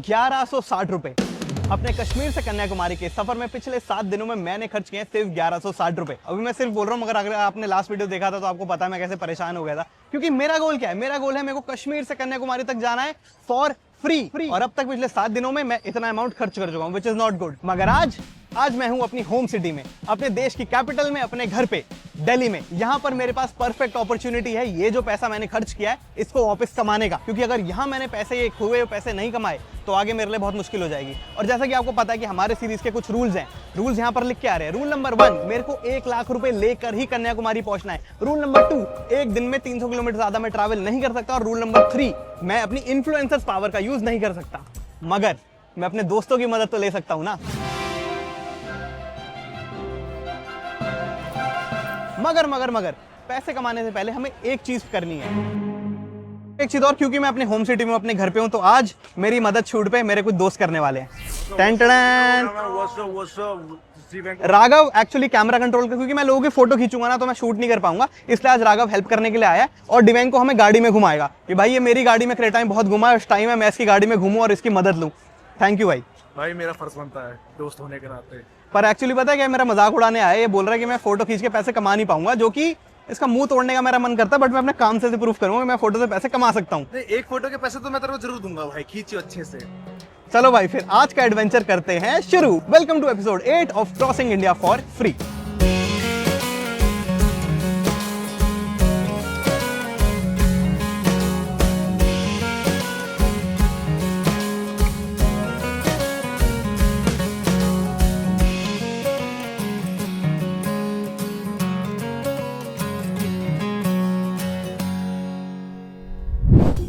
1160 रुपए अपने कश्मीर से कन्याकुमारी के सफर में पिछले 7 दिनों में मैंने खर्च किए सिर्फ 1160 रुपए। अभी मैं सिर्फ बोल रहा हूँ, मगर अगर आपने लास्ट वीडियो देखा था तो आपको पता है मैं कैसे परेशान हो गया था, क्योंकि मेरा गोल क्या है? मेरा गोल है मेरे को कश्मीर से कन्याकुमारी तक जाना है फॉर फ्री। और अब तक पिछले 7 दिनों में मैं इतना अमाउंट खर्च कर चुका हूँ, विच इज नॉट गुड। मगर आज मैं हूँ अपनी होम सिटी में, अपने देश की कैपिटल में, अपने घर पे दिल्ली में। यहाँ पर मेरे पास परफेक्ट अपॉर्चुनिटी है ये जो पैसा मैंने खर्च किया है इसको वापस कमाने का, क्योंकि अगर यहाँ मैंने ये खोए हुए पैसे नहीं कमाए तो आगे मेरे लिए बहुत मुश्किल हो जाएगी। और जैसा कि आपको पता है कि हमारे सीरीज के कुछ रूल्स हैं, रूल्स यहाँ पर लिख के आ रहे हैं। रूल नंबर 1, मेरे को 1 लाख रुपए लेकर ही कन्याकुमारी पहुंचना है। रूल नंबर 2, एक दिन में 300 किलोमीटर ज्यादा मैं ट्रैवल नहीं कर सकता। और रूल नंबर 3, मैं अपनी इन्फ्लुएंसर्स पावर का यूज नहीं कर सकता, मगर मैं अपने दोस्तों की मदद तो ले सकता हूं ना। मगर पैसे कमाने से पहले हमें एक चीज करनी है, एक चीज और, क्योंकि मैं अपने होम सिटी में अपने घर पे हूं, तो आज मेरी मदद छूट पे मेरे कुछ दोस्त करने वाले हैं। राघव एक्चुअली कैमरा कंट्रोल कर, क्योंकि मैं लोगों की फोटो खींचूंगा ना तो मैं शूट नहीं कर पाऊंगा, इसलिए आज राघव हेल्प करने के लिए आया है और डिवेंग को हमें गाड़ी में घुमाएगा कि भाई ये मेरी गाड़ी में क्रेटा में बहुत घुमा है, उस टाइम है मैं इसकी गाड़ी में घूमूं और इसकी मदद लूं। थैंक यू भाई मेरा फर्ज बनता है दोस्त होने के नाते। पर एक्चुअली पता है क्या, मेरा मजाक उड़ाने आया, ये बोल रहा है कि मैं फोटो खींच के पैसे कमा नहीं पाऊंगा, जो कि इसका मुंह तोड़ने का मेरा मन करता है, बट मैं अपने काम से प्रूफ करूंगा कि मैं फोटो से पैसे कमा सकता हूँ। एक फोटो के पैसे तो मैं तेरे को जरूर दूंगा भाई, खींचियो अच्छे से। चलो भाई फिर आज का एडवेंचर करते हैं शुरू। Welcome to episode 8 of crossing India for free.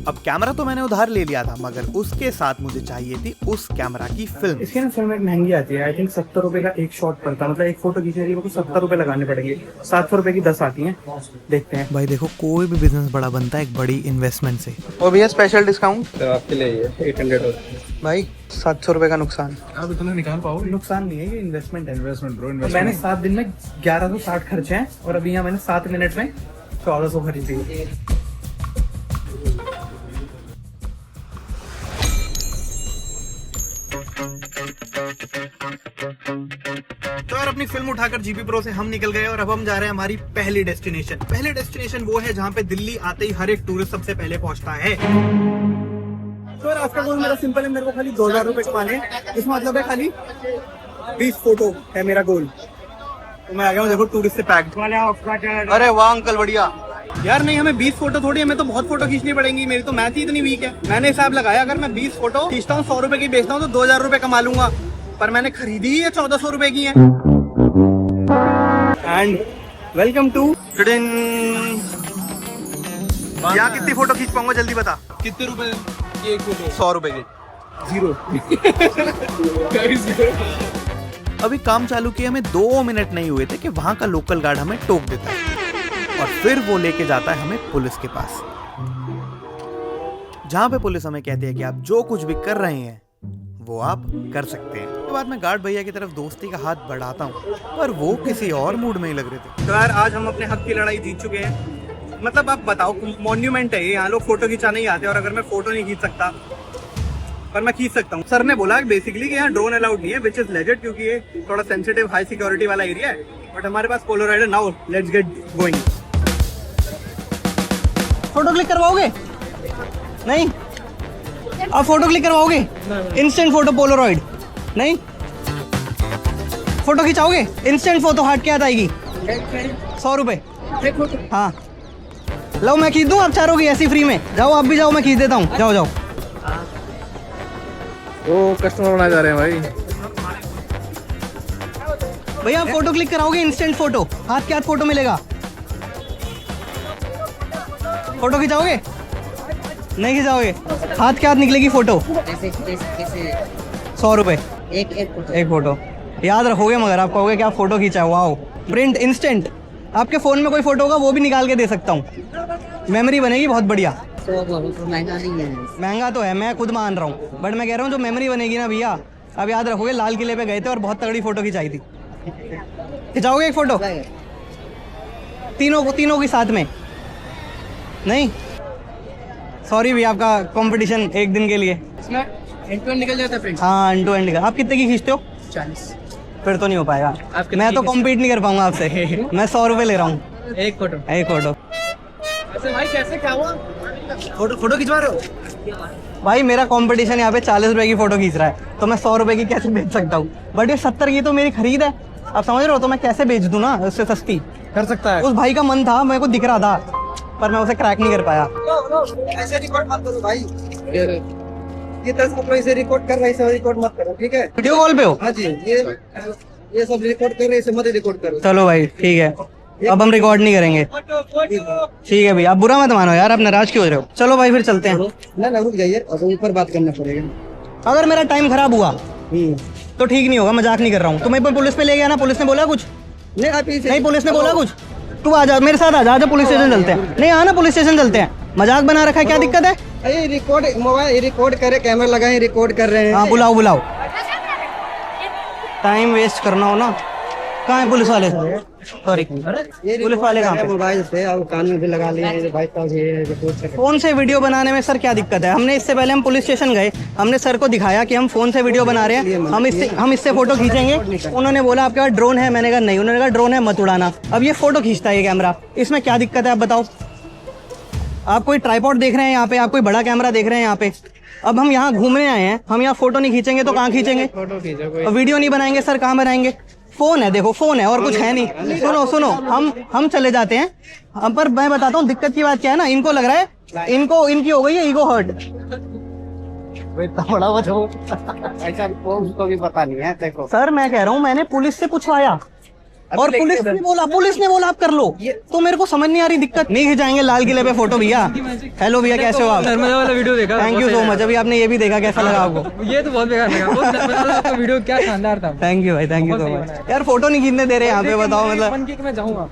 अब कैमरा तो मैंने उधार ले लिया था, मगर उसके साथ मुझे चाहिए थी उस कैमरा की फिल्म। इसकी ना फिल्म एक महंगी आती है, आई थिंक 70 रुपए का एक शॉट पड़ता है, मतलब एक फोटो खींचने के लिए 70 रुपए लगाने पड़ेंगे। 700 रुपए की 10 आती हैं। देखते हैं भाई देखो, कोई भी बिजनेस बड़ा बनता है एक बड़ी इन्वेस्टमेंट से। और भैया स्पेशल डिस्काउंट तो आपके लिए 800 भाई 700 रुपए का नुकसान। आप इतना निकाल पाओगे? नुकसान नहीं है, ये इन्वेस्टमेंट है। इन्वेस्टमेंट ब्रो, मैंने 7 दिन में 1160 खर्चे हैं और अभी यहाँ मैंने 7 मिनट में 1400 खरीदी। तो यार अपनी फिल्म उठाकर जीपी प्रो से हम निकल गए और अब हम जा रहे हैं हमारी पहली डेस्टिनेशन। पहले डेस्टिनेशन वो है जहाँ पे दिल्ली आते ही हर एक टूरिस्ट सबसे पहले पहुंचता है। तो आज का गोल मेरा सिंपल है, मेरे को खाली 2000 रुपए कमाने हैं। इसका मतलब है खाली 20 फोटो है मेरा गोल। तो मैं आ गया हूँ, देखो टूरिस्ट से पैक्ड। अरे वाह अंकल, बढ़िया। यार नहीं, हमें 20 फोटो थोड़ी, हमें तो बहुत फोटो खींचनी पड़ेंगी। मेरी तो मैथ ही इतनी वीक है। मैंने हिसाब लगाया, अगर मैं 20 फोटो खींचता हूँ 100 रुपए की बेचता हूँ तो 2000 रुपए कमा लूंगा, पर मैंने खरीदी ही 1400 रुपए की है। एंड वेलकम टू यहाँ कितनी फोटो खींच पाऊंगा जल्दी बता। कितने रुपए की एक फोटो? 100 रुपए की। 0 अभी काम चालू किए हमें 2 मिनट नहीं हुए थे कि वहाँ का लोकल गार्ड हमें टोक देता है और फिर वो लेके जाता है हमें पुलिस के पास, जहाँ पे पुलिस हमें कहती है कि आप जो कुछ भी कर रहे हैं वो आप कर सकते हैं। उसके बाद मैं गार्ड भैया की तरफ दोस्ती का हाथ बढ़ाता हूँ, पर वो किसी और मूड में ही लग रहे थे। तो यार आज हम अपने हक की लड़ाई जीत चुके हैं। मतलब आप बताओ, मॉन्यूमेंट है ये, यहाँ लोग फोटो खिंचाने ही आते हैं, और अगर मैं फोटो नहीं खींच सकता पर मैं खींच सकता हूँ। सर ने बोला बेसिकली कि यहाँ ड्रोन अलाउड नहीं है, विच इज लेजिट, क्योंकि ये थोड़ा सेंसिटिव हाई सिक्योरिटी वाला एरिया है। बट हमारे पास पोलराइड है। Now let's get going. Photo click करवाओगे? नहीं, आप फोटो क्लिक करवाओगे? इंस्टेंट फोटो पोलराइड नहीं, फोटो खिंचाओगे? इंस्टेंट फोटो हार्ड क्या आएगी? 100 रुपए। हाँ लो, मैं खींच दूँ आप चारों की ऐसी फ्री में। जाओ आप भी जाओ, मैं खींच देता हूँ। जाओ जाओ। वो कस्टमर बनाए जा रहे हैं भाई। भैया आप फोटो क्लिक कराओगे? इंस्टेंट फोटो, हाथ के हाथ फोटो मिलेगा। फोटो खिंचाओगे? नहीं खिंचाओगे, हाथ के हाथ निकलेगी फोटो। 100 रुपए एक फोटो। याद रखोगे, मगर आप कहोगे कि आप फोटो खींचा। Wow, print instant. आपके फोन में कोई फोटो होगा वो भी निकाल के दे सकता हूँ, मेमोरी बनेगी बहुत बढ़िया। महंगा नहीं है। महंगा तो है, मैं खुद मान रहा हूँ, बट मैं कह रहा हूँ जो मेमोरी बनेगी ना भैया। अब याद रखोगे, लाल किले पे गए थे और बहुत तगड़ी फोटो खिंचाई थी। खिंचाओगे एक फोटो? तीनों की साथ में? नहीं, सॉरी भैया, आपका कंपटीशन एक दिन के लिए। एंड टू एंड निकल जाता है फ्रेंड। हाँ एंड टू एंड का। आप कितने की खींचते हो? 40। फिर तो नहीं हो पाएगा, कितने मैं तो की कॉम्पीट नहीं कर पाऊंगा आपसे। मैं 100 रुपये ले रहा हूँ एक फोटो। एक फोटो। ऐसे भाई कैसे क्या हुआ? फोटो खिंचवा रहे हो? भाई मेरा कंपटीशन यहाँ पे 40 रुपए की फोटो खींच रहा है, तो मैं 100 रुपए की कैसे बेच सकता हूँ? बट ये 70 की तो मेरी खरीद है, आप समझ रहे हो? तो मैं कैसे बेच दूँ ना उससे सस्ती? कर सकता है। उस भाई का मन था, मेरे को दिख रहा था, पर मैं उसे क्रैक नहीं कर पाया। ऐसे रिकॉर्ड मत करो भाई, ये 10 फोटो इसे रिकॉर्ड कर रहा है, इसे रिकॉर्ड मत करो, ठीक है? वीडियो कॉल पे हो? हाँ जी, ये सब रिकॉर्ड कर रहे हैं, इसे मत रिकॉर्ड करो। चलो भाई ठीक है, अब हम रिकॉर्ड नहीं करेंगे। ठीक है भैया, आप बुरा मत मानो यार, आप नाराज क्यों हो रहे हो? चलो भाई फिर चलते हैं। ना रुक जाइए, अब ऊपर बात करना पड़ेगा। अगर मेरा टाइम खराब हुआ तो ठीक नहीं होगा, मजाक नहीं कर रहा हूँ। तुम्हें पुलिस पे ले गया ना, पुलिस ने बोला कुछ? नहीं आप इसे नहीं पुलिस ने बोला कुछ? तू आ जा मेरे साथ, आ जा पुलिस स्टेशन चलते हैं। नहीं आना, पुलिस स्टेशन चलते हैं। मजाक बना रखा है, क्या दिक्कत है? अरे रिकॉर्ड मोबाइल रिकॉर्ड करे, कैमरा लगाए, रिकॉर्ड कर रहे हैं। हाँ बुलाओ बुलाओ, टाइम वेस्ट करना हो ना। कहाँ है पुलिस वाले? सॉरी पुलिस वाले कहाँ पे? मोबाइल से अब कान में भी लगा लिए भाई साहब, ये रिकॉर्ड कर। फोन से वीडियो बनाने में सर क्या दिक्कत है? हमने इससे पहले हम पुलिस स्टेशन गए, हमने सर को दिखाया कि हम फोन से वीडियो बना रहे हैं, हम इससे फोटो खींचेंगे। उन्होंने बोला आपके पास ड्रोन है, मैंने कहा नहीं। उन्होंने कहा ड्रोन है मत उड़ाना। अब ये फोटो खींचता है ये कैमरा, इसमें क्या दिक्कत है आप बताओ? आप कोई ट्राइपॉड देख रहे हैं यहाँ पे, आप कोई बड़ा कैमरा देख रहे हैं यहाँ पे? अब हम यहाँ घूमने आए हैं, हम यहाँ फोटो नहीं खींचेंगे तो कहाँ खींचेंगे? वीडियो नहीं बनाएंगे सर, कहाँ बनाएंगे? फोन है, देखो फोन है और कुछ है नहीं। सुनो सुनो, हम चले जाते हैं। हम पर मैं बताता हूँ दिक्कत की बात क्या है ना, इनको लग रहा है इनकी हो गई है ईगो हर्ट। बड़ा बचाओ ऐसा, उसको भी पता नहीं है। देखो सर मैं कह रहा हूँ, मैंने पुलिस से पूछवाया और पुलिस ने बोला आप कर लो, तो मेरे को समझ नहीं आ रही दिक्कत। नहीं खिंचाएंगे लाल किले पे फोटो भैया। हेलो भैया, कैसे हो आप? नर्मदा वाला वीडियो देखा? Thank you so much. अभी आपने ये भी देखा, कैसा लगा आपको? ये तो बहुत बेकार लगा, बहुत नर्मदा वाला वीडियो क्या शानदार था। थैंक यू भाई, थैंक यू सो मच। यार फोटो नहीं खींचने दे रहे यहाँ पे, बताओ मतलब मन की कि मैं जाऊंगा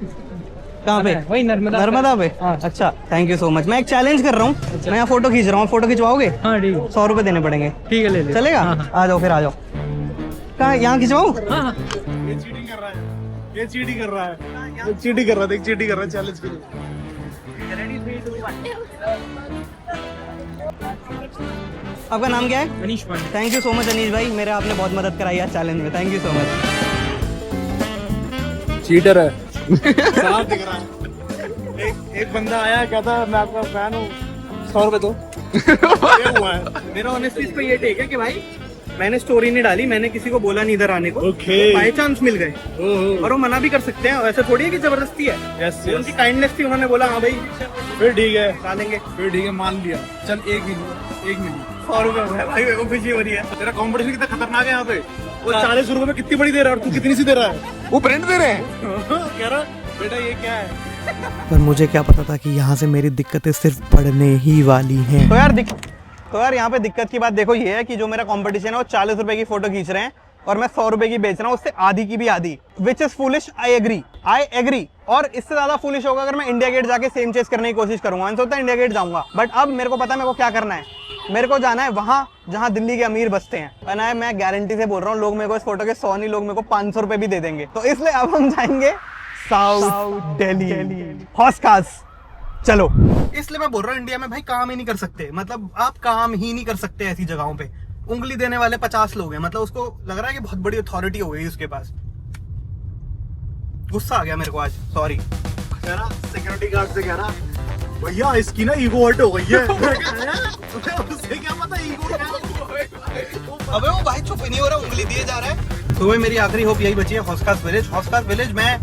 कहाँ पे? वही नर्मदा पे। अच्छा थैंक यू सो मच। मैं एक चैलेंज कर रहा हूँ, मैं यहाँ फोटो खींच रहा हूँ, फोटो खिंचवाओगे? हाँ ठीक है, 100 रुपए देने पड़ेंगे। ठीक है ले ले। चलेगा? आ जाओ फिर, आ जाओ। कहाँ, यहाँ खिंचवाऊँ? ये चीटिंग कर रहा है, चीटिंग कर रहा है, देख चीटिंग कर रहा है चैलेंज के लिए। आपका नाम क्या है? Manish Pandey. Thank you so much Anish भाई, मेरे आपने बहुत मदद कराई है चैलेंज में। Thank you so much. Cheater है। साफ दिख रहा है। एक बंदा आया, कहता मैं आपका फैन हूँ, 100 रुपए दो। ये हुआ है। मेरा ऑनेस्टली इस पे ये टेक है कि भाई मैंने स्टोरी नहीं डाली, मैंने किसी को बोला नहीं इधर आने को। ओके। बाय चांस मिल गए और वो मना भी कर सकते हैं, ऐसा थोड़ी है कि जबरदस्ती है। यस उनकी काइंडनेस थी, उन्होंने बोला हाँ भाई फिर ठीक है, डालेंगे। फिर ठीक है, मान लिया। चल एक मिनट 100 रुपए हो गए भाई, मेरे को खुशी हो रही है। तेरा कंपटीशन कितना खतरनाक है यहाँ पे। वो 40 रुपए में कितनी बड़ी दे रहा है और तू कितनी सी दे रहा है? वो प्रिंट दे रहे हैं। कह रहा बेटा ये क्या है? पर मुझे क्या पता था कि यहाँ से मेरी दिक्कतें सिर्फ बढ़ने ही वाली हैं। तो यार यहाँ पे दिक्कत की बात देखो ये है कि जो मेरा कंपटीशन है वो 40 रुपए की फोटो खींच रहे हैं और मैं 100 रुपए की बेच रहा हूँ, उससे आधी की भी आधी। Which is foolish, I agree. और इससे ज्यादा फुलिश होगा अगर मैं इंडिया गेट जाके सेम चेस करने की कोशिश करूंगा। मैंने सोचा इंडिया गेट जाऊंगा, बट अब मेरे को पता है मेरे को क्या करना है। मेरे को जाना है वहां जहां दिल्ली के अमीर बसते हैं। और मैं गारंटी से बोल रहा हूँ, लोग मेरे को इस फोटो के 100 नहीं, लोग मेरे को 500 रुपए भी दे देंगे। तो इसलिए अब हम जाएंगे साउथ दिल्ली, हौस खास। चलो, इसलिए मैं बोल रहा हूँ इंडिया में भाई काम ही नहीं कर सकते, मतलब आप काम ही नहीं कर सकते ऐसी जगहों पे। उंगली देने वाले 50 लोग हैं, मतलब उसको लग रहा है कि बहुत बड़ी अथॉरिटी हो गई उसके पास। गुस्सा आ गया मेरे को आज, सॉरी। कह रहा सिक्योरिटी गार्ड से, कह रहा भैया इसकी ना ईगो हर्ट हो गई है। उससे क्या पता ईगो क्या है? अबे वो भाई चुप ही नहीं हो रहा, उंगली दिए जा रहा है। तो मेरी आखिरी होप यही बची है, हौस खास विलेज। हौस खास विलेज मैं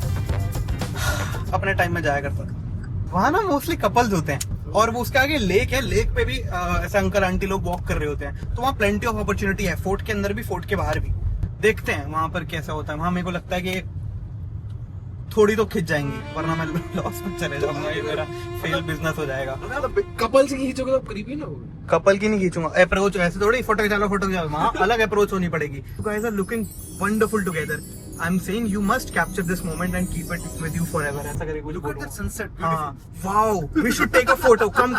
अपने टाइम में जाया करता था। वहाँ ना मोस्टली कपल्स होते हैं और वो उसके आगे लेक है, लेक पे भी ऐसे अंकल आंटी लोग वॉक कर रहे होते हैं। तो वहाँ प्लेंटी ऑफ अपॉर्चुनिटी है, फोर्ट के अंदर भी फोर्ट के बाहर भी। देखते हैं वहां पर कैसा होता है। वहां मेरे को लगता है कि थोड़ी तो खिंच जाएंगी, वरना मैं लॉस में चले जाऊंगा, ये मेरा फेल बिजनेस हो जाएगा। कपल से खींचोगे तो करीबी ना होगा। कपल की नहीं खींचूंगा, अप्रोच ऐसे थोड़ी फोटो खिंचा लो फोटो खिंचा लो, वहाँ अलग अप्रोच होनी पड़ेगी। You guys are looking wonderful together. I'm saying you must capture this moment and keep it with you forever. ऐसा करके कुछ बोलो। Look at that sunset. हाँ, wow, we should take a photo. Come.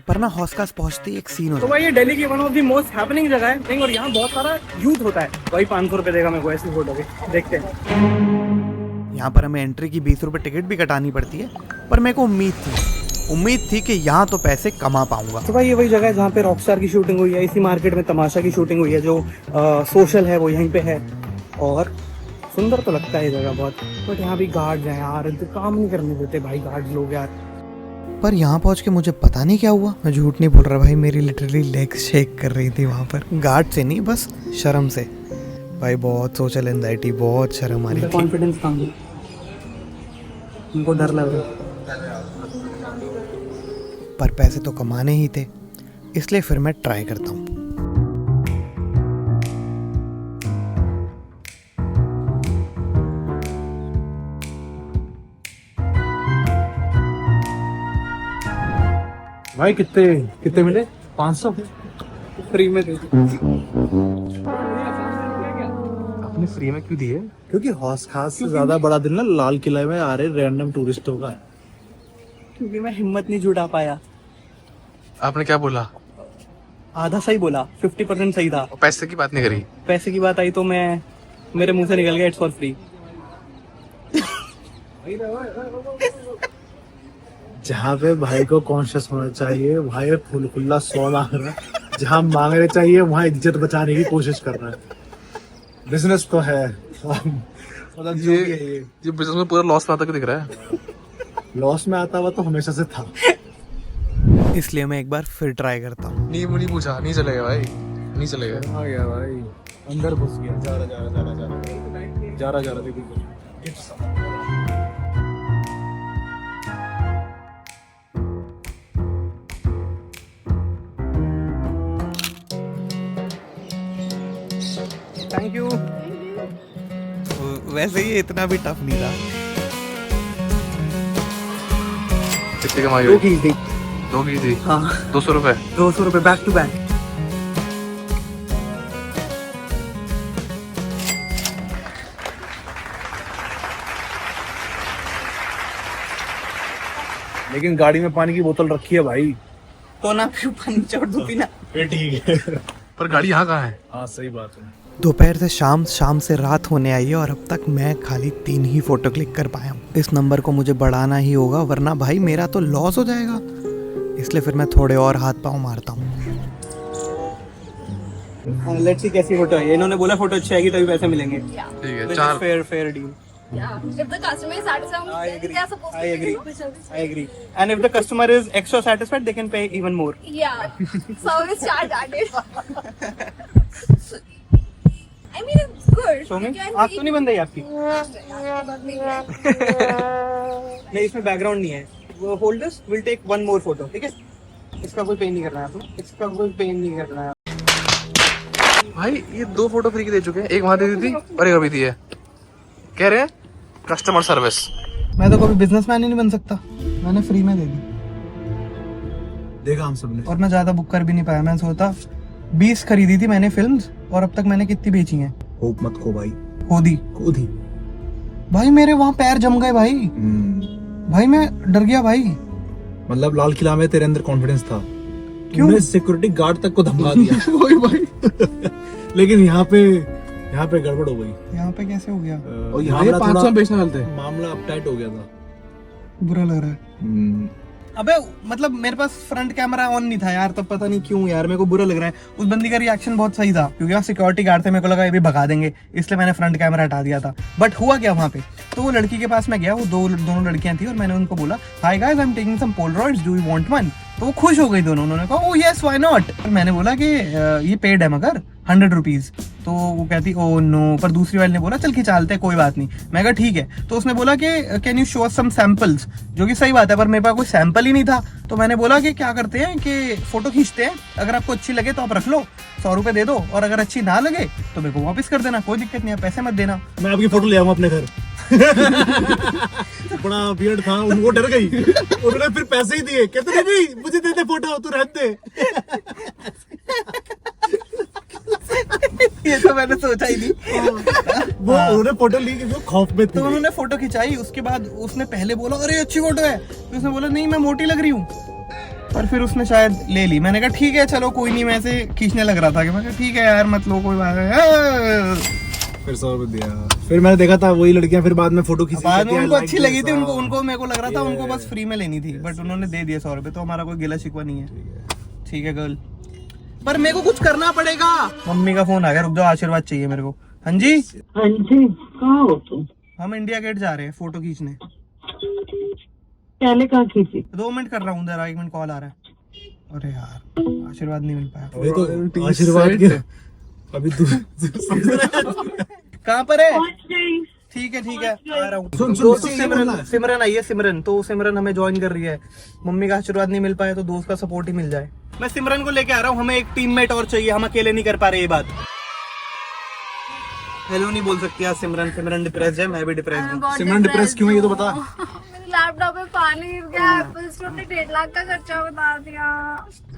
पर ना हौसखास पहुंचते ही एक सीन तो होता भाई ये दिल्ली की one of the most happening जगह है थिंग, और यहाँ बहुत सारा यूथ होता है। भाई 500 रुपए देगा मेरे को ऐसी फोटो के, देखते हैं। है। यहाँ पर हमें एंट्री की 20 रुपए टिकट भी कटानी पड़ती है, पर मेरे को उम्मीद थी उम्मीद थी कि यहाँ तो पैसे कमा पाऊंगा। तो भाई ये वही जगह है जहाँ पे रॉकस्टार की शूटिंग हुई है, इसी मार्केट में तमाशा की शूटिंग हुई है, जो सोशल है वो यहीं पे है। और सुंदर तो लगता है ये जगह बहुत, बट यहाँ भी गार्ड्स हैं यार, तो काम नहीं करने देते भाई गार्ड्स लोग यार। पर यहाँ पहुँच के मुझे पता नहीं क्या हुआ, मैं झूठ नहीं बोल रहा भाई, मेरी लिटरली लेग शेक कर रही थी वहाँ पर, गार्ड से नहीं बस शर्म से। भाई बहुत सोशल एंजाइटी, बहुत शर्म आ रही थी। कॉन्फिडेंस कम है, उनको डर लग रहा है। पर पैसे तो कमाने ही थे, इसलिए फिर मैं ट्राई करता हूँ। भाई कितने कितने मिले? 500 फ्री में दे दी। आपने फ्री में क्यों दिए? क्योंकि हौस खास से ज्यादा बड़ा दिन ना लाल किला में आ रहे रैंडम टूरिस्टों का है। क्योंकि मैं हिम्मत नहीं जुटा पाया। आपने क्या बोला? आधा सही बोला, 50% सही था। पैसे की बात नहीं करी। पैसे की बात आई तो मैं, मेरे मुंह से निकल गया इट्स फॉर फ्री। जहाँ पे भाई को कॉन्शियस होना चाहिए, भाई फुल खुल्ला 100 मांग रहा है। जहाँ मांगने चाहिए वहाँ इज्जत बचाने की कोशिश कर रहा है। बिजनेस तो है, मतलब जो भी है ये बिजनेस में पूरा लॉस में आता दिख रहा है। लॉस में आता हुआ तो हमेशा से था। इसलिए मैं एक बार फिर ट्राई करता हूँ। नहीं पूछा, नहीं चलेगा भाई, नहीं चलेगा। आ गया भाई, अंदर घुस गया। जा रहा देखो। Thank you. वैसे ये इतना भी टफ नहीं था। कितने कमाई दो हुई? की थी। 2 की थी। हाँ 200 रुपए। 200 रुपए बैक टू बैक। लेकिन गाड़ी में पानी की बोतल रखी है भाई। तो ना फिर पानी छोड़ दो पीना। ये ठीक है। पर गाड़ी यहाँ कहाँ है? हाँ सही बात है। दोपहर से शाम, शाम से रात होने आई है और अब तक मैं खाली 3 ही फोटो क्लिक कर पाया हूँ। इस नंबर को मुझे बढ़ाना ही होगा, वरना भाई मेरा तो लॉस हो जाएगा। इसलिए फिर मैं थोड़े और हाथ पाँव मारता हूँ। लेट्स सी कैसी फोटो है। इन्होंने बोला फोटो अच्छी आएगी तभी पैसे मिलेंगे। ठीक है, 4 fair deal. If the customer is satisfied, they are supposed I to agree. pay. I agree. And if the customer is extra satisfied, they can pay even more. Yeah. Service charge added. I mean, it's good. So You में can आँख तो नहीं बंद है आपकी? नहीं इसमें background नहीं है। वो hold this, will take one more photo, ठीक है? इसका कोई पे नहीं करना है आपको। इसका कोई पे नहीं करना है। भाई ये 2 फोटो फ्री की दे चुके हैं, एक वहाँ दे दी थी और एक अभी दी है। कह रहे हैं कस्टमर सर्विस। मैं तो कभी बिजनेसमैन ही नहीं बन सकता, मैंने फ्री में दे दी। देखा हम सबने। और मैं ज्यादा बुक कर भी नहीं पाया। मैं सोचा 20 खरीदी थी मैंने फिल्म्स, और अब तक मैंने कितनी बेची हैं? होप मत खो भाई। खुद ही भाई मेरे वहाँ पैर जम गए भाई। भाई मैं डर गया भाई। मतलब लाल किला में तेरे अंदर कॉन्फिडेंस था, क्यों? सिक्योरिटी गार्ड तक को धमका दिया। वही भाई। लेकिन यहाँ पे गड़बड़ हो गई। यहाँ पे कैसे हो गया? और यहाँ 500 में बेचने वाले थे। मामला अपटाइट हो गया था। बुरा लग रहा है। अबे मतलब मेरे पास फ्रंट कैमरा ऑन नहीं था यार, तब पता नहीं क्यों यार मेरे को बुरा लग रहा है। उस बंदी का रिएक्शन बहुत सही था, क्योंकि वहाँ सिक्योरिटी गार्ड थे, मेरे को लगा ये भी भगा देंगे, इसलिए मैंने फ्रंट कैमरा हटा दिया था। बट हुआ क्या वहाँ पे, तो वो लड़की के पास मैं गया, वो दोनों लड़कियां थी, और मैंने उनको बोला hi guys I am taking some polaroids, do you want one? तो वो खुश हो गई दोनों। उन्होंने कहा ओह यस व्हाई नॉट। मैंने बोला कि ये पेड है मगर 100 रुपीज। तो वो कहती ओ नो, पर दूसरी वाली ने बोला चल खिंचालते कोई बात नहीं। मैं कहा ठीक है। तो उसने बोला कि can you show some samples, जो कि सही बात है, पर मेरे पास कोई सैंपल ही नहीं था। तो मैंने बोला कि क्या करते हैं कि फोटो खींचते हैं, अगर आपको अच्छी लगे तो आप रख लो, 100 रुपए दे दो, और अगर अच्छी ना लगे तो मेरे को वापस कर देना, कोई दिक्कत नहीं है, पैसे मत देना। मैं आपकी फोटो ले आऊंगा अपने घर। बड़ा बियर्ड था, उनको डर गई, उन्होंने फिर पैसे ही दिए, कहते नहीं मुझे दे दे फोटो, तू रहने दे। ये तो मैंने सोचा ही नहीं। वो उन्होंने फोटो ली क्योंकि वो खौफ में थी। तो उन्होंने फोटो खिंचाई, उसके बाद उसने पहले बोला अरे अच्छी फोटो है, तो उसने बोला नहीं मैं मोटी लग रही हूँ, पर फिर उसने शायद ले ली। मैंने कहा ठीक है चलो कोई नहीं, मैं ऐसे खींचने लग रहा था कि मैं कहा ठीक है यार मत लो कोई बात है। फिर 100 रुपए दिया। फिर मैंने देखा था वही लड़कियां फिर बाद में फोटो खींची बाद में कहती है, उनको "I like अच्छी लगी this", थी, हाँ। उनको मेरे को लग रहा था उनको बस फ्री में लेनी थी, बट उन्होंने दे दिए 100 रुपए, तो हमारा कोई गिला शिकवा नहीं है। ठीक है गर्ल, पर मेरे को कुछ करना पड़ेगा। मम्मी का फोन आ गया, रुक जाओ, आशीर्वाद चाहिए मेरे को। हाँ जी, हाँ जी, कहाँ हो तुम? हम इंडिया गेट जा रहे हैं फोटो खींचने। पहले कहाँ खींची? 2 मिनट कर रहा हूँ, जरा 1 मिनट कॉल आ रहा है। अरे यार आशीर्वाद नहीं मिल पाया। अभी तो आशीर्वाद के अभी तू कहाँ पर है? ठीक है आ रहा हूँ। दोस्त सिमरन आई है, सिमरन तो सिमरन हमें ज्वाइन कर रही है। मम्मी का आशीर्वाद नहीं मिल पाया तो दोस्त का सपोर्ट ही मिल जाए। मैं सिमरन को लेके आ रहा हूँ, हमें एक टीममेट और चाहिए, हम अकेले नहीं कर पा रहे ये बात। हेलो नहीं बोल सकती आज सिमरन, सिमरन डिप्रेस है, मैं भी डिप्रेस हूँ। सिमरन डिप्रेस क्यों है ये तो बता। मेरे लैपटॉप में पानी गिर गया, एप्पल स्टोर ने 1.5 लाख का खर्चा बता दिया।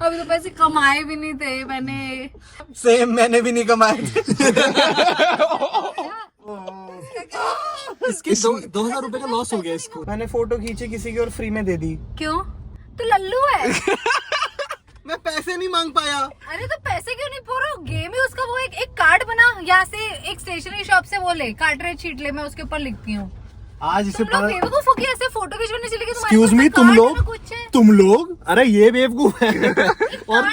अभी तो पैसे कमाए भी नहीं थे मैंने। सेम, मैंने भी नहीं कमाए थे। इसके 2000 रुपए का लॉस हो गया इसको। मैंने फोटो खींची किसी की और फ्री में दे दी। क्यों? तू लल्लू है? मैं पैसे नहीं मांग पाया। अरे तो पैसे क्यों नहीं? पूरा गेम ही उसका वो एक कार्ड बना, यहाँ से एक स्टेशनरी शॉप से वो ले, कार्टरेज शीट ले, मैं उसके ऊपर लिखती हूँ। आज इसे तुम लोग बेवकूफ हो कि ऐसे फोटो खिंचवाने चले गए? एक्सक्यूज मी, तुम लोग अरे ये बेवकूफ है। और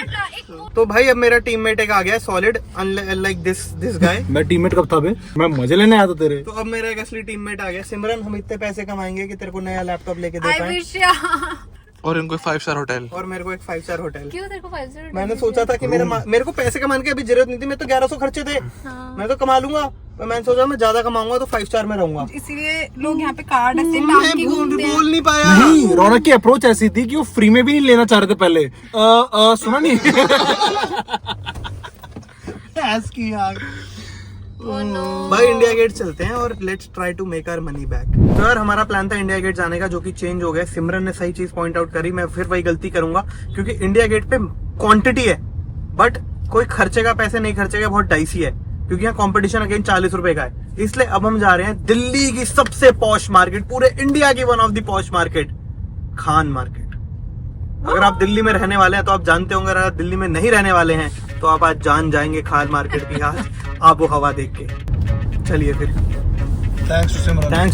तो भाई अब मेरा टीममेट एक आ गया सॉलिड, अनलाइक दिस गाय। मैं टीममेट कब था बे? मैं मजे लेने आया था तेरे। तो अब मेरा एक असली टीममेट आ गया। सिमरन, हम इतने पैसे कमाएंगे कि तेरे को नया लैपटॉप लेके दे आई पाए, विश। और इनको 5 स्टार होटल। और मेरे को एक 5 स्टार होटल। क्यों तेरे को 5 स्टार? मैंने सोचा था कि मेरे को पैसे कमाने की अभी जरूरत नहीं थी, मैं तो 1100 खर्चे थे, मैं तो कमा लूंगा। पर मैंने सोचा मैं ज्यादा कमाऊंगा तो 5 स्टार में रहूंगा। इसीलिए लोग यहाँ पे कार्ड ऐसे मैं टांग के घूमते हैं। बोल नहीं पाया। नहीं, रौनक की अप्रोच ऐसी थी कि वो फ्री में भी नहीं लेना चाह रहे थे पहले। सुना नहीं। ऐस की यार। भाई इंडिया गेट चलते हैं और let's try to make our money back. तो यार हमारा प्लान था इंडिया गेट जाने का, जो कि चेंज हो गया। सिमरन ने सही चीज पॉइंट आउट करी, मैं फिर वही गलती करूंगा, क्योंकि इंडिया गेट पे क्वांटिटी है बट कोई खर्चेगा पैसे नहीं खर्चेगा, बहुत डाइसी है, क्योंकि यहाँ कंपटीशन अगेन 40 रुपए का है। इसलिए अब हम जा रहे हैं दिल्ली की सबसे पॉश मार्केट, पूरे इंडिया की one of the posh market, Khan market. अगर आप दिल्ली में रहने वाले हैं तो आप जानते होंगे, अगर दिल्ली में नहीं रहने वाले हैं तो आप आज जान जाएंगे खान मार्केट की आज आबो हवा देख के। चलिए फिर। Thanks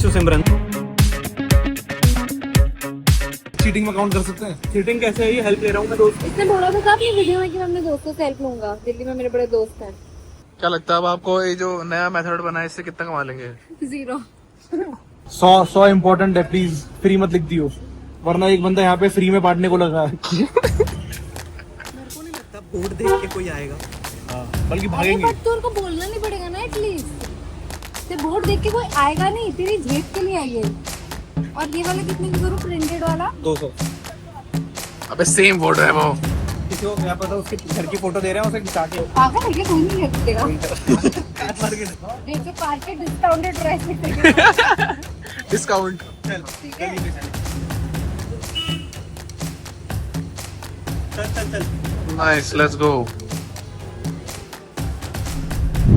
to Simran. चीटिंग में काउंट कर सकते हैं? चीटिंग कैसे है? ये हेल्प ले रहा हूँ मैं दोस्त। इसने बोला था अपनी वीडियो में कि मैं अपने दोस्तों से हेल्प लूंगा, दिल्ली में मेरे बड़े दोस्त हैं। क्या लगता है अब आपको ये जो नया मेथड बना है इससे कितना कमा लेंगे? 0। 100 इम्पोर्टेंट है, प्लीज फ्री मत लिख दियो, वरना एक बंदा यहाँ पे फ्री में बांटने को लगा है। बोर्ड देख के कोई आएगा, बल्कि अरे भागेंगे। बट तो उनको बोलना नहीं पड़ेगा ना एटलीस्ट। ते बोर्ड देख के कोई आएगा नहीं, तेरी जेब के लिए आई है। और ये वाला कितने की करूँ, प्रिंटेड वाला? 200। अबे सेम फोटो है वो। किसी को क्या पता उसके घर की फोटो दे रहे हैं उसे खिंचा के। पागल है क्या? कोई नहीं देगा। देखो मार्केट डिस्काउंटेड प्राइस में देगा। डिस्काउंट। ठीक है। चल। Nice, let's go.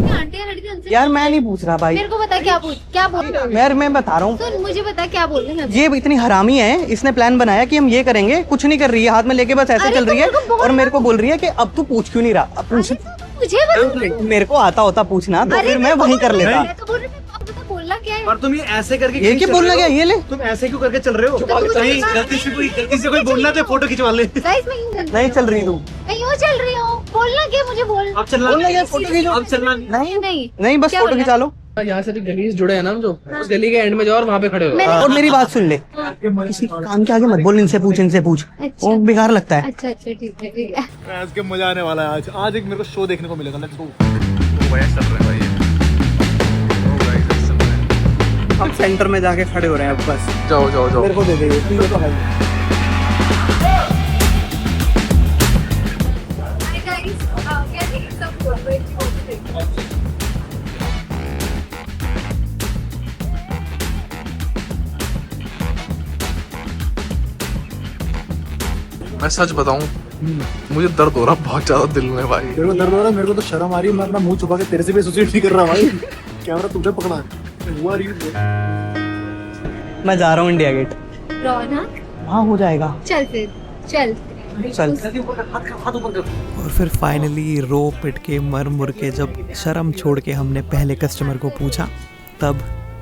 आंटी या लड़की उनसे यार मैं नहीं पूछ रहा भाई, मेरे को बता क्या बोल यार मैं बता रहा हूँ। सुन, मुझे बता क्या बोल रहे हैं। ये इतनी हरामी है, इसने प्लान बनाया कि हम ये करेंगे, कुछ नहीं कर रही है, हाथ में लेके बस ऐसे अरे चल तो रही है मेरे को बोल और मेरे को बोल रही है कि अब तू पूछ क्यों नहीं रहा। अब पूछ, मुझे बता। मेरे को आता होता पूछना तो फिर मैं वहीं कर लेता। मैं तो बोल रही थी, अब बता बोलना क्या है। पर तुम ये ऐसे करके ये क्या बोलना क्या, ये ले। तुम ऐसे क्यों करके चल रहे हो? नहीं, गलती से कोई बोलना तो फोटो खिंचवा ले। गाइस मैं यूं नहीं चल रही तू, मैं यूं चल रही हूँ। बोलना क्या मुझे बोल। अब चलना बोलना क्या, फोटो खींचो। अब चलना नहीं बस क्या फोटो बोलना? खिंचा लो। यहाँ से गली से जुड़े हैं ना हम, जो उस गली के एंड में जाओ और वहाँ पे खड़े हो। और मेरी बात सुन ले, किसी काम के आगे मत बोल, इनसे पूछ। अच्छा। वो बेकार लगता है। अच्छा ठीक है। आज के मजा आने वाला है। आज एक मेरे को शो देखने को मिलेगा। Let's go. चल रहा है भाई। हम सेंटर में जाके खड़े हो रहे हैं अब बस। जाओ। मेरे को दे दे ठीक है तो भाई। हाय गाइस, कैसे सब बोल रहे हैं? मैं सच बताऊं, मुझे दर्द हो रहा बहुत ज्यादा दिल में भाई। तेरे को दर्द हो रहा है, मेरे को तो शर्म आ रही है। मैं अपना मुंह छुपा के तेरे से भी एसोसिएट नहीं कर रहा भाई। कैमरा तुझे पकड़ा है। Who are you? मैं जा रहा हूँ इंडिया गेट। रौनक, हाँ हो जाएगा। चल फिर चल। चल और फिर फाइनली रो पिट के मर मुर के जब शर्म छोड़ के हमने पहले कस्टमर को पूछा तब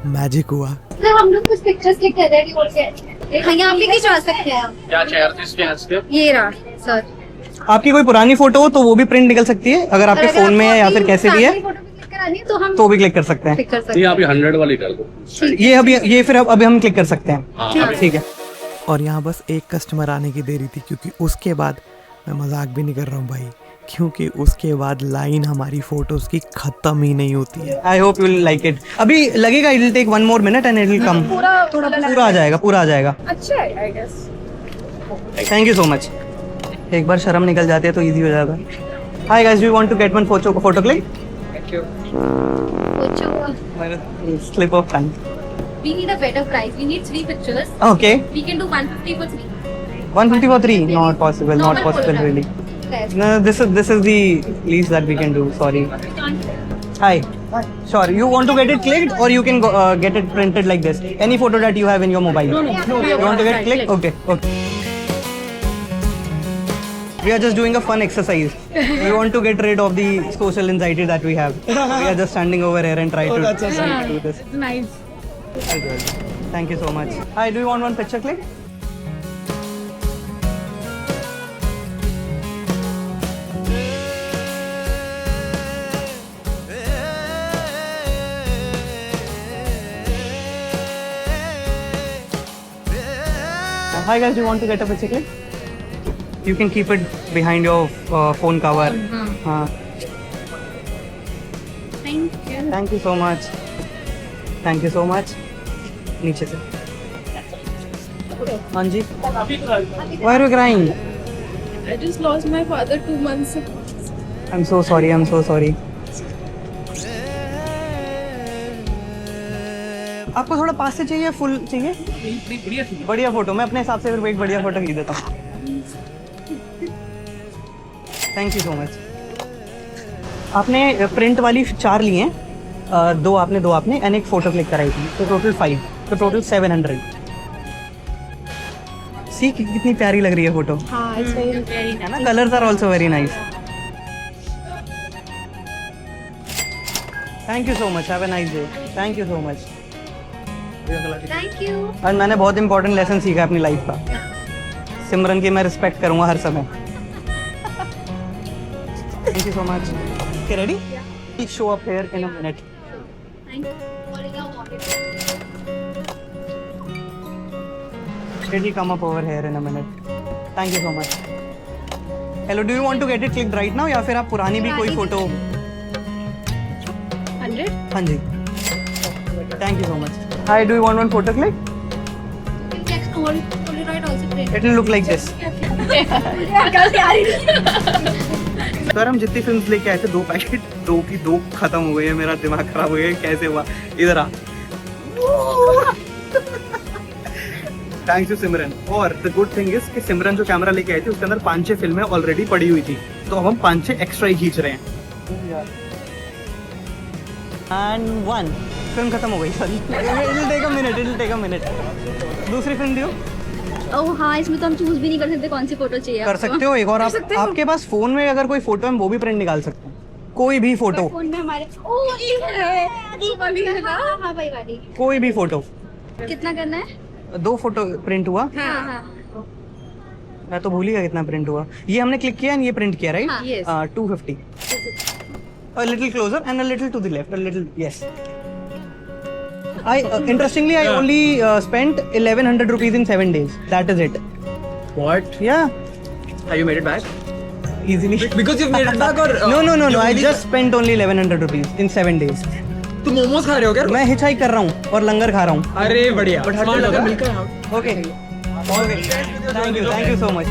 मैजिक हुआ। सर हम लोग कुछ पिक्चर्स क्लिक कर रहे हैं। हाँ यहाँ पे खिंचवा सकते हैं आप। क्या चाहिए? ये रहा सर। आपकी कोई पुरानी फोटो हो तो वो भी प्रिंट निकल सकती है, अगर आपके फोन में है या फिर कैसे भी है फोटो भी क्लिक करानी है तो हम तो भी क्लिक कर सकते हैं। क्लिक कर सकते हैं। आप 100 वाली कर दो। ये अभी ये फिर अभी हम क्लिक कर सकते हैं। ठीक है। और यहाँ बस एक कस्टमर आने की देरी थी क्योंकि उसके बाद मैं मजाक भी नहीं कर रहा हूँ भाई, क्योंकि उसके बाद लाइन हमारी फोटोज की खत्म ही नहीं होती है। I hope you will like it. अभी लगेगा, it will take 1 more minute and it will come. पूरा आ जाएगा, पूरा आ जाएगा। अच्छा है I guess. Thank you so much. एक बार शर्म निकल जाती है तो इजी हो जाता है। Hi guys, do you want to get one photo click? Slip of tongue. We need a better price. We need 3 pictures. Okay, We can do 150 for 3. 150 for 3? Not possible, not Normal possible photo. really. Yes. No, this is the least that we can do. Sorry. We can't. Hi. Sure. You want to get it clicked or you can get it printed like this? Any photo that you have in your mobile. No. You want to get clicked? Okay. Okay. We are just doing a fun exercise. We want to get rid of the social anxiety that we have. We are just standing over here and try to do this. It's nice. Thank you so much. Hi. Do you want one picture click? Hi guys, do you want to get a picture click? You can keep it behind your phone cover. Thank you. Thank you so much. Thank you so much. नीचे से। हाँ जी। Why are you crying? I just lost my father 2 months ago. I'm so sorry. I'm so sorry. आपको थोड़ा पास से चाहिए, full चाहिए? बढ़िया photo. मैं अपने हिसाब से फिर एक बढ़िया फोटो खींच देता हूँ। Thank you so much. आपने प्रिंट वाली 4 ली हैं, दो आपने एंड एक फोटो क्लिक कराई थी, तो टोटल 5, तो टोटल 700। सी कितनी प्यारी लग रही है फोटो, हाँ, it's very है ना? Colours are also very nice. Thank you so much. Have a nice day. Thank you so much. Thank you. और मैंने बहुत इंपॉर्टेंट लेसन सीखा अपनी लाइफ का। सिमरन की मैं रिस्पेक्ट करूंगा हर समय। Thank you so much. Okay, ready? Show up here in a minute. Thank you. Calling your wallet. It will come up over here in a minute. Thank you so much. Hello, do you want to get it clicked right now या फिर आप पुरानी भी कोई photo? 100. हाँ जी। Thank you so much. Hi, do you want one photo click? You can check Polaroid also print. It will look like this. कल यार sir हम जितनी फिल्म्स लेके आए थे 2 पैकेट, 2 की 2 खत्म हो गई है। मेरा दिमाग खराब हो गया, कैसे हुआ? इधर आ। थैंक्स टू सिमरन। और द गुड थिंग इज कि सिमरन जो कैमरा लेके आई थी उसके अंदर 5-6 फिल्में ऑलरेडी पड़ी हुई थी, तो अब हम 5-6 एक्स्ट्रा ही खींच रहे हैं। एंड 1 फिल्म खत्म हो गई। Sorry, it will take a minute. दूसरी फिल्म दियो। ओह हाँ, इसमें तो हम चूज भी नहीं कर सकते कौन सी फोटो चाहिए। कर सकते हो एक और। आप आपके पास फोन में अगर कोई फोटो है वो भी प्रिंट निकाल सकते हैं, कोई भी फोटो। फोन में हमारे ओह ये है, वो वाली है ना? हाँ भाई वाली। कोई भी फोटो। कितना करना है? 2 फोटो प्रिंट हुआ। हाँ। मैं तो भूल ही गया कितना प्रिंट हुआ। ये हमने क्लिक किया एंड ये प्रिंट किया, राइट? हाँ, yes. 250। A little closer and a little to the left, a little, yes. Interestingly, I only spent 1100 rupees in 7 days. That is it. What? Yeah, Have you made it back? easily. Because you've made it back or? No. I just spent only 1100 rupees in 7 days. तुम मोमोज खा रहे हो क्या? मैं हिचहाइक कर रहा हूँ और लंगर खा रहा हूँ। अरे बढ़िया। बट हर लगा मिलकर okay, thank you so much.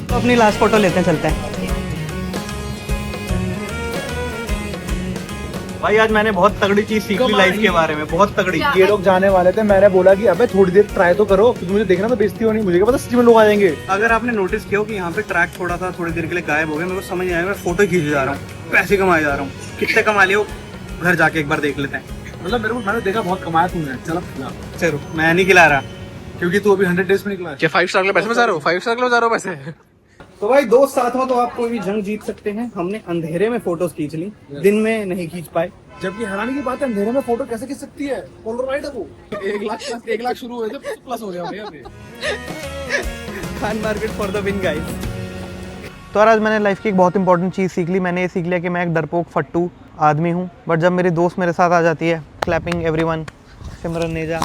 तो अपनी लास्ट फोटो लेते हैं, चलते हैं। भाई आज मैंने बहुत तगड़ी चीज सीखी लाइफ के बारे में, बहुत तगड़ी। ये लोग जाने वाले थे, मैंने बोला कि अबे थोड़ी देर ट्राई तो करो, क्योंकि मुझे देखना तो बेइज्जती होनी। मुझे क्या पता सच्ची में लोग आ जाएंगे। अगर आपने नोटिस किया हो कि यहाँ पे ट्रैक थोड़ा सा थोड़ी देर के लिए गायब हो गया, मेरे को समझ नहीं आया। मैं फोटो खींचे जा रहा हूँ, पैसे कमाए जा रहा हूँ। कितने कमा लिए हो? घर जाके एक बार देख लेते हैं। मतलब मैंने देखा बहुत कमाया तुमने। चलो चलो, मैं नहीं खिला रहा। क्योंकि तू अभी 100 डेज में निकला है। क्या 5 स्टार के लिए पैसे में जा रहे हो? 5 स्टार के लिए जा रहे हो पैसे? तो भाई दोस्त साथ हो तो आप कोई भी जंग जीत सकते हैं। हमने अंधेरे में फोटोज खींच ली, दिन में नहीं खींच पाए। जबकि हैरानी की बात है, अंधेरे में फोटो कैसे खींच सकती है? पोलराइड है वो। 1 लाख शुरू हुए थे, प्लस हो गया भैया अभी। Khan market for the win guys. तो यार आज मैंने लाइफ की एक बहुत इंपॉर्टेंट चीज़ सीख ली। मैंने ये सीख लिया कि मैं एक डरपोक फट्टू आदमी हूँ, बट जब मेरी दोस्त मेरे साथ आ जाती है, क्लैपिंग एवरीवन। सिमरन नेजा,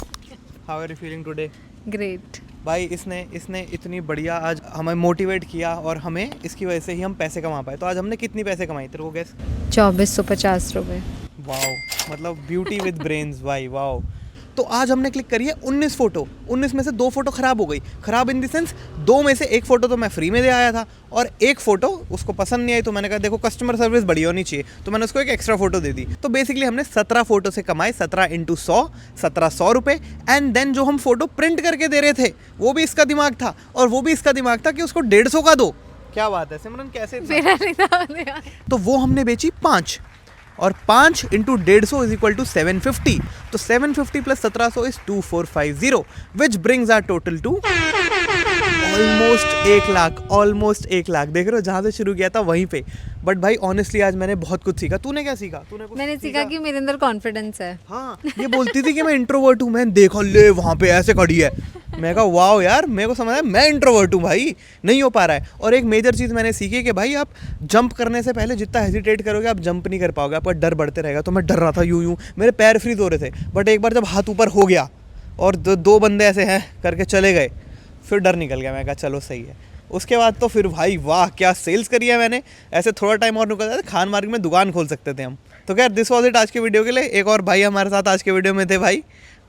how are you feeling today? Great. भाई इसने इतनी बढ़िया आज हमें मोटिवेट किया और हमें इसकी वजह से ही हम पैसे कमा पाए। तो आज हमने कितनी पैसे कमाई तेरे को गैस? 2450 रुपए। वाओ, मतलब ब्यूटी विद ब्रेन्स भाई, वाओ। तो आज हमने क्लिक करी है 19 फोटो। 19 में से 2 फोटो खराब हो गई। खराब इन द सेंस 2 में से 1 फोटो तो मैं फ्री में दे आया था और 1 फोटो उसको पसंद नहीं आई, तो मैंने कहा देखो कस्टमर सर्विस बढ़िया होनी चाहिए, तो मैंने उसको एक एक्स्ट्रा फोटो दे दी। तो बेसिकली हमने 17 फोटो से कमाए 17 × 100 1700 रुपये। एंड देन जो हम फोटो प्रिंट करके दे रहे थे वो भी इसका दिमाग था, और वो भी इसका दिमाग था कि उसको 150 का दो। क्या बात है सिमरन, कैसे? मेरा नहीं था। तो वो हमने बेची 5, और 5 × 150 इज इक्वल टू 750। तो 750 plus 1700 is 2450, which brings our total to almost 1 lakh. Almost 1 lakh. देख रहे हो, जहाँ से शुरू किया था वहीं पे। बट भाई ऑनेस्टली आज मैंने बहुत कुछ सीखा। तूने क्या सीखा? तूने कुछ मैंने सीखा कि मेरे अंदर कॉन्फिडेंस है। हाँ, ये बोलती थी कि मैं इंट्रोवर्ट हूँ, मैंने देखा ले वहाँ पे ऐसे खड़ी है, मैं कहा वाओ यार, मेरे को समझ आया मैं इंट्रोवर्ट हूँ भाई, नहीं हो पा रहा है। और एक मेजर चीज़ मैंने सीखी कि भाई आप जंप करने से पहले जितना हेजिटेट करोगे आप जंप नहीं कर पाओगे, आपका डर बढ़ते रहेगा। तो मैं डर रहा था यूं मेरे पैर फ्रीज हो रहे थे, बट एक बार जब हाथ ऊपर हो गया और 2 बंदे ऐसे हैं करके चले गए, फिर डर निकल गया। मैं कहा चलो सही है। उसके बाद तो फिर भाई वाह क्या सेल्स करी है मैंने। ऐसे थोड़ा टाइम और निकल जाता खान मार्केट में दुकान खोल सकते थे हम। तो क्या दिस वॉज इट आज के वीडियो के लिए। एक और भाई हमारे साथ आज के वीडियो में थे। भाई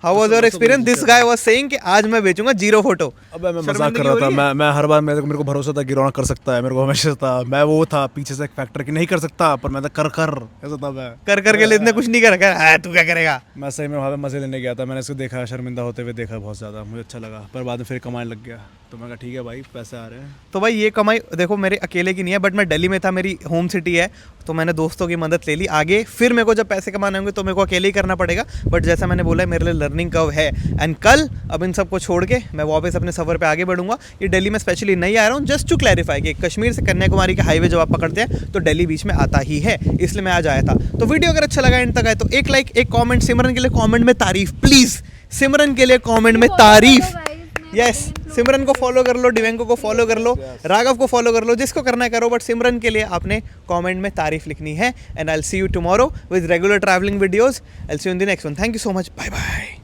how was your experience? This guy was saying कि आज मैं बेचूंगा 0 फोटो। अबे मैं मजाक कर रहा था। मैं हर बार मेरे को भरोसा था कि रौनक कर सकता है, मेरे को हमेशा था। मैं वो था पीछे से एक फैक्टर कि नहीं कर सकता, पर मैं कर ऐसा था। मैं कर के लिए इतने कुछ नहीं कर तू क्या करेगा? मैं सही में वहाँ पे मजे लेने गया था। मैंने इसको देखा शर्मिंदा होते हुए, देखा बहुत ज़्यादा, मुझे अच्छा लगा, पर बाद में फिर कमाने लग गया। तो मैं कहा ठीक है भाई, पैसे आ रहे हैं। तो भाई ये कमाई देखो मेरे अकेले की नहीं है, बट मैं दिल्ली में था, मेरी होम सिटी है, तो मैंने दोस्तों की मदद ले ली। आगे फिर मेरे को जब पैसे कमाने होंगे तो मेरे को अकेले ही करना पड़ेगा, बट जैसा मैंने बोला है मेरे लिए लर्निंग कर्व है। एंड कल अब इन सबको छोड़ के मैं वापस अपने सफ़र पे आगे बढ़ूंगा। ये दिल्ली में स्पेशली नहीं आ रहा हूँ, जस्ट टू क्लैरिफाई कि कश्मीर से कन्याकुमारी के हाईवे जब आप पकड़ते हैं तो दिल्ली बीच में आता ही है, इसलिए मैं आज आया था। तो वीडियो अगर अच्छा लगा एंड तक आए तो एक लाइक, एक कॉमेंट, सिमरन के लिए कॉमेंट में तारीफ प्लीज़, सिमरन के लिए कॉमेंट में तारीफ। यस, सिमरन को फॉलो कर लो, डिवेंको को फॉलो कर लो, राघव को फॉलो कर लो, जिसको करना है करो, बट सिमरन के लिए आपने कमेंट में तारीफ लिखनी है। And I will see you tomorrow with regular travelling videos. I will see you in the next one. Thank you so much, bye bye.